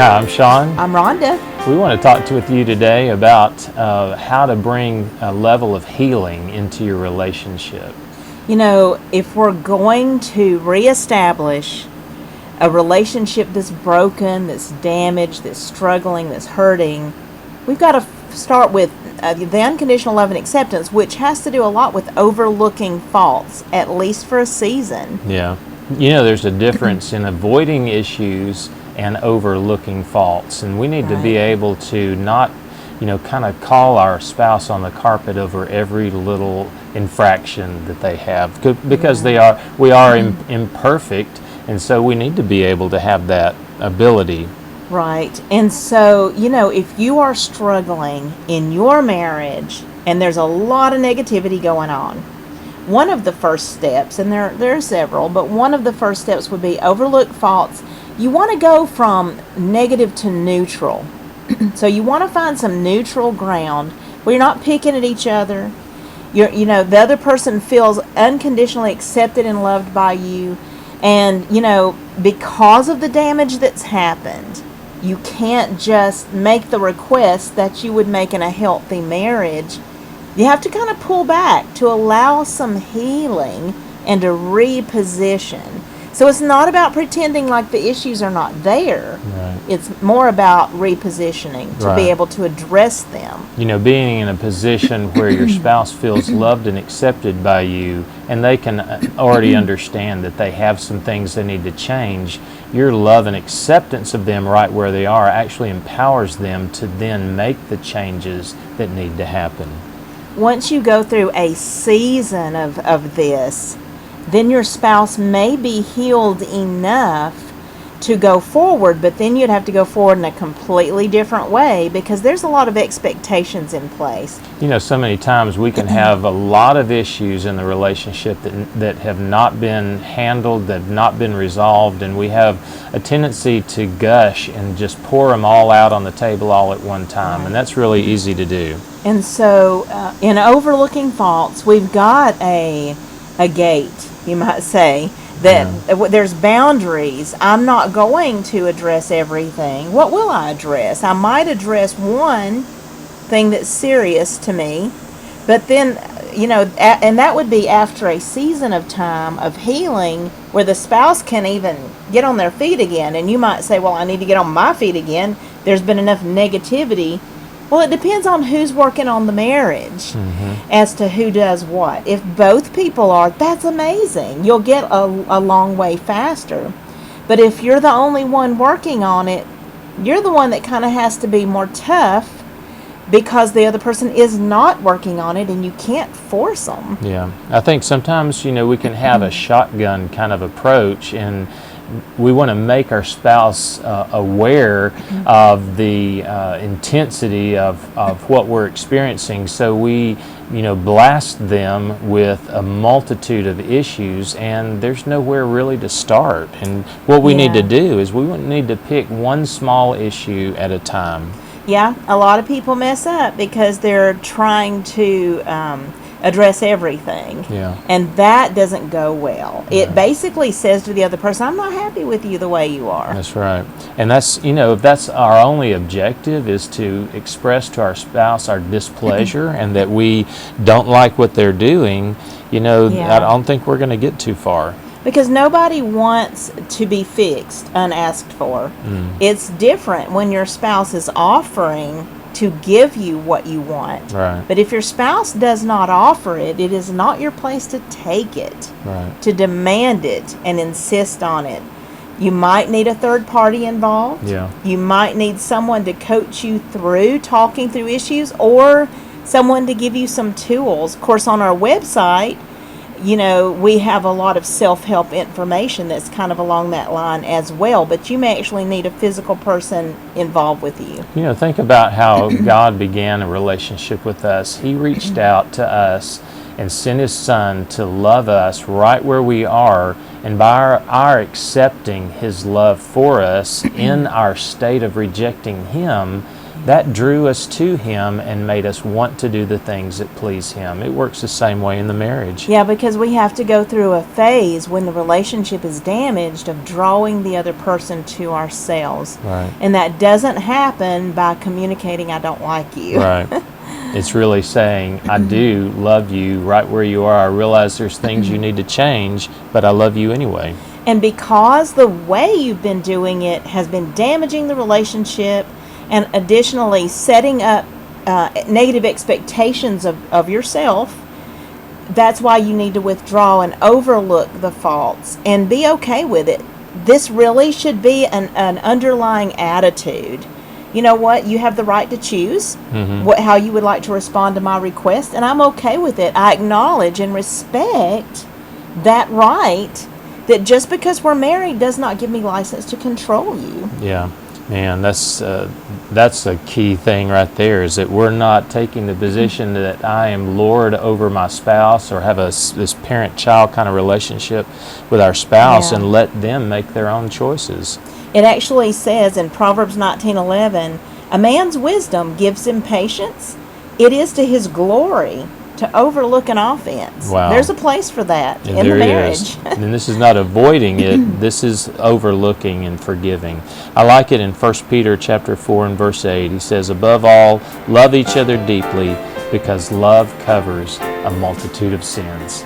Hi, I'm Sean. I'm Rhonda. We want to talk with you today about how to bring a level of healing into your relationship. You know, if we're going to reestablish a relationship that's broken, that's damaged, that's struggling, that's hurting, we've got to start with the unconditional love and acceptance, which has to do a lot with overlooking faults, at least for a season. Yeah. You know, there's a difference in avoiding issues and overlooking faults, and we need to be able to not, kind of call our spouse on the carpet over every little infraction that they have, because we are imperfect, and so we need to be able to have that ability. Right. And so, if you are struggling in your marriage and there's a lot of negativity going on, one of the first steps, and there are several, but one of the first steps would be overlook faults. You want to go from negative to neutral. So you want to find some neutral ground where you're not picking at each other. The other person feels unconditionally accepted and loved by you. And, because of the damage that's happened, you can't just make the request that you would make in a healthy marriage. You have to kind of pull back to allow some healing and to reposition. So it's not about pretending like the issues are not there. Right. It's more about repositioning to be able to address them. Being in a position where your spouse feels loved and accepted by you, and they can already understand that they have some things they need to change. Your love and acceptance of them right where they are actually empowers them to then make the changes that need to happen. Once you go through a season of this, then your spouse may be healed enough to go forward, but then you'd have to go forward in a completely different way because there's a lot of expectations in place. So many times we can have a lot of issues in the relationship that have not been handled, that have not been resolved, and we have a tendency to gush and just pour them all out on the table all at one time, and that's really easy to do. And so in overlooking faults, we've got a gate, you might say, that there's boundaries. I'm not going to address everything. What will I address? I might address one thing that's serious to me, but then, and that would be after a season of time of healing where the spouse can even get on their feet again. And you might say, well, I need to get on my feet again. There's been enough negativity. Well, it depends on who's working on the marriage as to who does what. If both people are, that's amazing. You'll get a long way faster. But if you're the only one working on it, you're the one that kind of has to be more tough because the other person is not working on it and you can't force them. Yeah. I think sometimes, we can have a shotgun kind of approach, and we want to make our spouse aware of the intensity of what we're experiencing. So we, blast them with a multitude of issues, and there's nowhere really to start. And what we need to do is we need to pick one small issue at a time. Yeah, a lot of people mess up because they're trying to address everything. Yeah. And that doesn't go well. Yeah. It basically says to the other person, I'm not happy with you the way you are. That's right. And that's, if that's our only objective is to express to our spouse our displeasure and that we don't like what they're doing, I don't think we're going to get too far. Because nobody wants to be fixed unasked for. It's different when your spouse is offering to give you what you want. Right. But if your spouse does not offer it, it is not your place to take it, to demand it and insist on it. You might need a third party involved. Yeah. You might need someone to coach you through talking through issues, or someone to give you some tools. Of course, on our website, we have a lot of self-help information that's kind of along that line as well, but you may actually need a physical person involved with you. Think about how God began a relationship with us. He reached out to us and sent His Son to love us right where we are, and by our accepting His love for us in our state of rejecting Him, that drew us to Him and made us want to do the things that please Him. It works the same way in the marriage. Yeah, because we have to go through a phase when the relationship is damaged of drawing the other person to ourselves. Right. And that doesn't happen by communicating, I don't like you. Right. It's really saying, I do love you right where you are. I realize there's things you need to change, but I love you anyway. And because the way you've been doing it has been damaging the relationship and additionally setting up negative expectations of yourself, that's why you need to withdraw and overlook the faults and be okay with it. This really should be an underlying attitude. You know what? You have the right to choose how you would like to respond to my request, and I'm okay with it. I acknowledge and respect that right, that just because we're married does not give me license to control you. Yeah. Man, that's a key thing right there, is that we're not taking the position that I am Lord over my spouse, or have this parent-child kind of relationship with our spouse, and let them make their own choices. It actually says in Proverbs 19:11, a man's wisdom gives him patience. It is to his glory to overlook an offense. Wow. There's a place for that in the There marriage. is. And this is not avoiding it. This is overlooking and forgiving. I like it in 1 Peter chapter 4 and verse 8. He says, above all, love each other deeply, because love covers a multitude of sins.